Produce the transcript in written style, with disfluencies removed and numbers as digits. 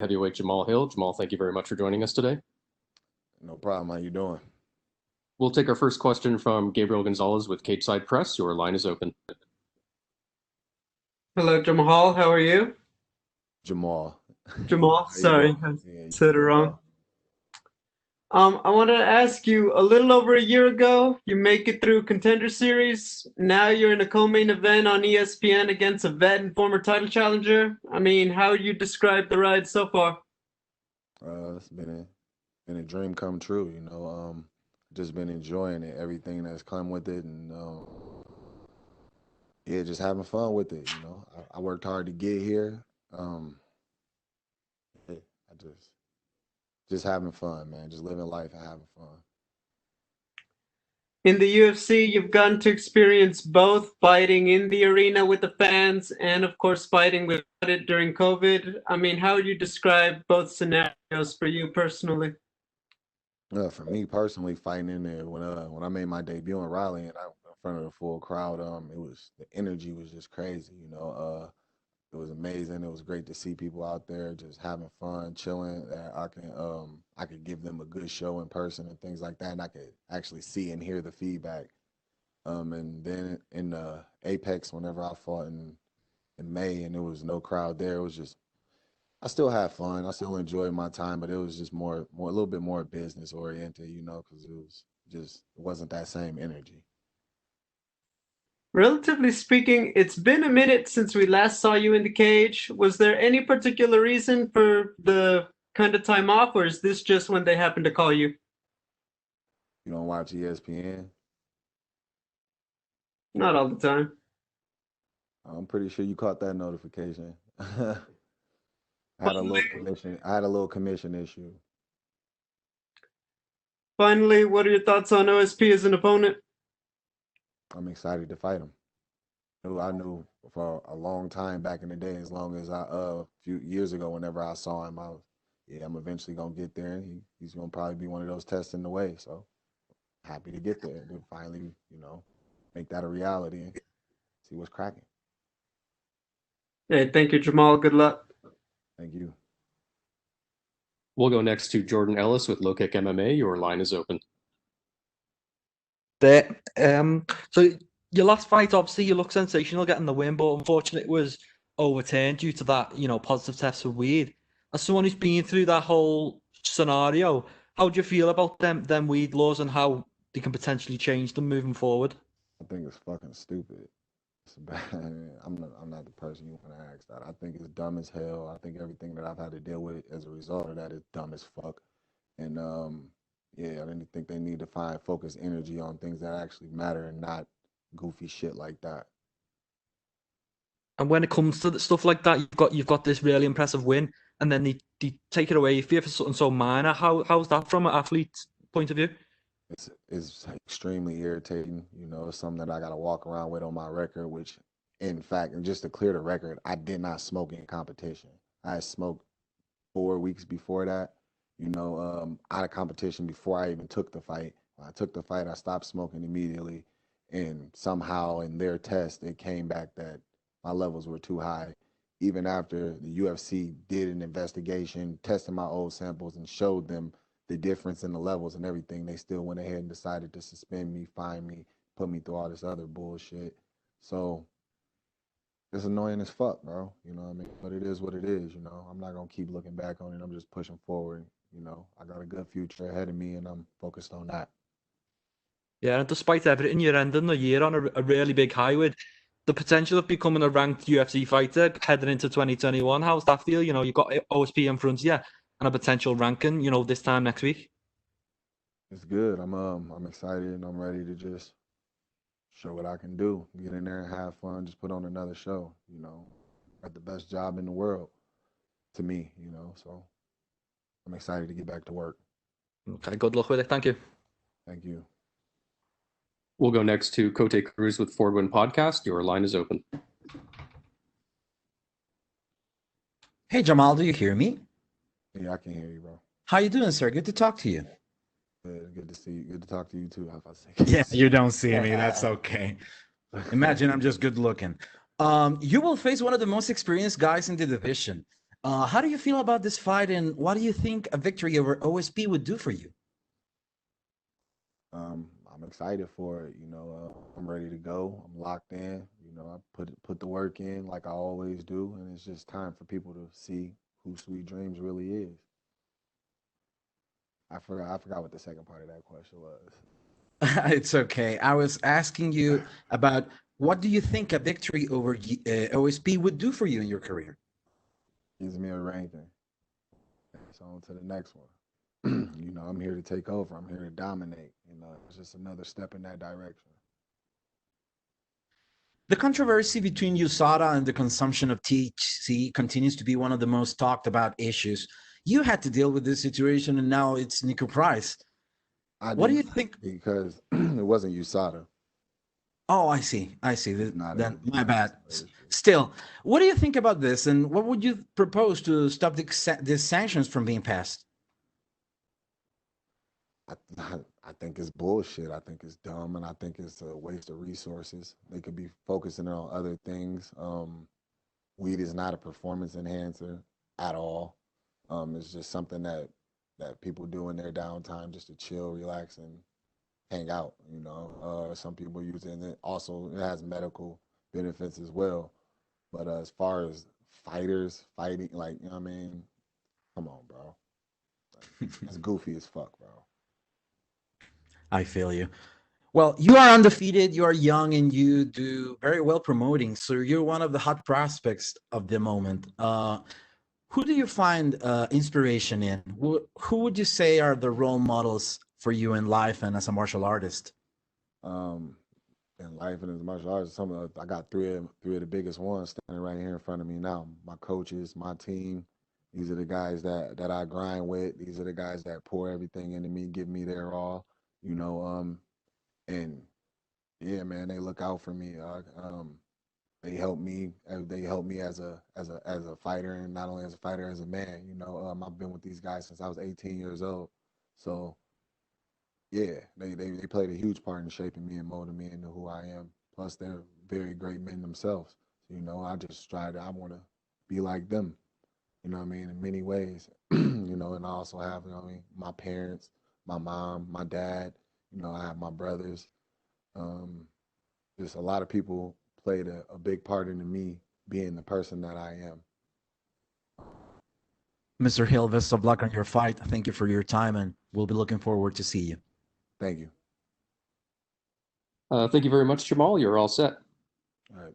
Heavyweight Jamahal Hill. Jamal, thank you very much for joining us today. No problem. How you doing? We'll take our first question from Gabriel Gonzalez with Capeside Press. Your line is open. Hello, Jamahal. How are you? Jamal. Jamal, How you sorry, doing? I Yeah, you said it doing wrong. well. I wanted to ask you, a little over a year ago, you make it through Contender Series. Now you're in a co-main event on ESPN against a vet and former title challenger. I mean, how would you describe the ride so far? It's been a dream come true. Just been enjoying it, everything that's come with it, and yeah, just having fun with it. I worked hard to get here. Yeah, I just having fun, man. Just living life and having fun. In the UFC, you've gotten to experience both fighting in the arena with the fans and, of course, fighting without it during COVID. I mean, how would you describe both scenarios for you personally? For me personally, fighting in there when I made my debut in Raleigh and I in front of the full crowd, the energy was just crazy. It was amazing. It was great to see people out there just having fun, chilling. That I could give them a good show in person and things like that, and I could actually see and hear the feedback. And then in Apex, whenever I fought in May, and there was no crowd there, it was just I still had fun. I still enjoyed my time, but it was just a little bit more business oriented, because it wasn't that same energy. Relatively speaking, it's been a minute since we last saw you in the cage. Was there any particular reason for the kind of time off, or is this just when they happened to call you? You don't watch ESPN? Not all the time. I'm pretty sure you caught that notification. I had a little Finally, commission. I had a little commission issue. finally, what are your thoughts on OSP as an opponent? I'm excited to fight him. I knew for a long time back in the day, as long as a few years ago, whenever I saw him, I'm eventually gonna get there, and he's gonna probably be one of those tests in the way. So happy to get there to finally, make that a reality and see what's cracking. Hey, thank you, Jamal. Good luck. Thank you. We'll go next to Jordan Ellis with Low Kick MMA. Your line is open. There. So your last fight, obviously, you look sensational getting the win, but unfortunately, it was overturned due to that, positive test for weed. As someone who's been through that whole scenario, how do you feel about them weed laws and how they can potentially change them moving forward? I think it's fucking stupid. It's bad. I'm not the person you want to ask that. I think it's dumb as hell. I think everything that I've had to deal with as a result of that is dumb as fuck. And yeah, I didn't think they need to find focus energy on things that actually matter and not goofy shit like that. And when it comes to stuff like that, you've got this really impressive win, and then they take it away for you for something so minor. How's that from an athlete's point of view? It's extremely irritating. It's something that I got to walk around with on my record, which, in fact, and just to clear the record, I did not smoke in competition. I smoked 4 weeks before that, out of competition before I even took the fight. When I took the fight, I stopped smoking immediately. And somehow in their test, it came back that my levels were too high. Even after the UFC did an investigation, tested my old samples, and showed them the difference in the levels and everything, they still went ahead and decided to suspend me, fine me, put me through all this other bullshit. So it's annoying as fuck, bro. You know what I mean? But it is what it is, I'm not gonna keep looking back on it. I'm just pushing forward. I got a good future ahead of me and I'm focused on that. Yeah, and despite everything, you're ending the year on a really big high with the potential of becoming a ranked UFC fighter heading into 2021. How's that feel? You've got OSP in front of you and a potential ranking, this time next week. It's good. I'm excited and I'm ready to just show what I can do. Get in there and have fun. Just put on another show. Got the best job in the world to me. So I'm excited to get back to work. Okay, good luck with it. Thank you. Thank you. We'll go next to Cote Cruz with Ford Win Podcast. Your line is open. Hey Jamal, do you hear me? Yeah, I can hear you, bro. How you doing, sir? Good to talk to you. Good to see you. Good to talk to you too. How about Yeah, you don't see me. That's okay. Imagine I'm just good looking. You will face one of the most experienced guys in the division. How do you feel about this fight, and what do you think a victory over OSP would do for you? I'm excited for it. I'm ready to go. I'm locked in. I put the work in like I always do, and it's just time for people to see who Sweet Dreams really is. I forgot what the second part of that question was. It's okay. I was asking you about what do you think a victory over OSP would do for you in your career? Gives me a ranking. So on to the next one. I'm here to take over. I'm here to dominate. It's just another step in that direction. The controversy between USADA and the consumption of THC continues to be one of the most talked about issues. You had to deal with this situation, and now it's Nico Price. What do you think? Because it wasn't USADA. Oh, I see. Not Then a- my bad. Still, what do you think about this, and what would you propose to stop the sanctions from being passed? I think it's bullshit. I think it's dumb, and I think it's a waste of resources. They could be focusing on other things. Weed is not a performance enhancer at all. It's just something that people do in their downtime just to chill, relax, and hang out. Some people use it, and it has medical benefits as well. But as far as fighters fighting, like, you know what I mean? Come on, bro. It's goofy as fuck, bro. I feel you. Well, you are undefeated, you are young, and you do very well promoting. So you're one of the hot prospects of the moment. Who do you find inspiration in? Who would you say are the role models for you in life and as a martial artist? In life and as martial arts, I got three of the biggest ones standing right here in front of me now. My coaches, my team. These are the guys that I grind with. These are the guys that pour everything into me, give me their all. And yeah, man, they look out for me. They help me. They help me as a fighter, and not only as a fighter, as a man. I've been with these guys since I was 18 years old. So yeah, they played a huge part in shaping me and molding me into who I am. Plus, they're very great men themselves. I just I want to be like them. You know what I mean? In many ways. And I also have, my parents, my mom, my dad. I have my brothers. Just a lot of people played a big part into me being the person that I am. Mr. Hill, best of luck on your fight. Thank you for your time, and we'll be looking forward to see you. Thank you. Thank you very much, Jamal. You're all set. All right.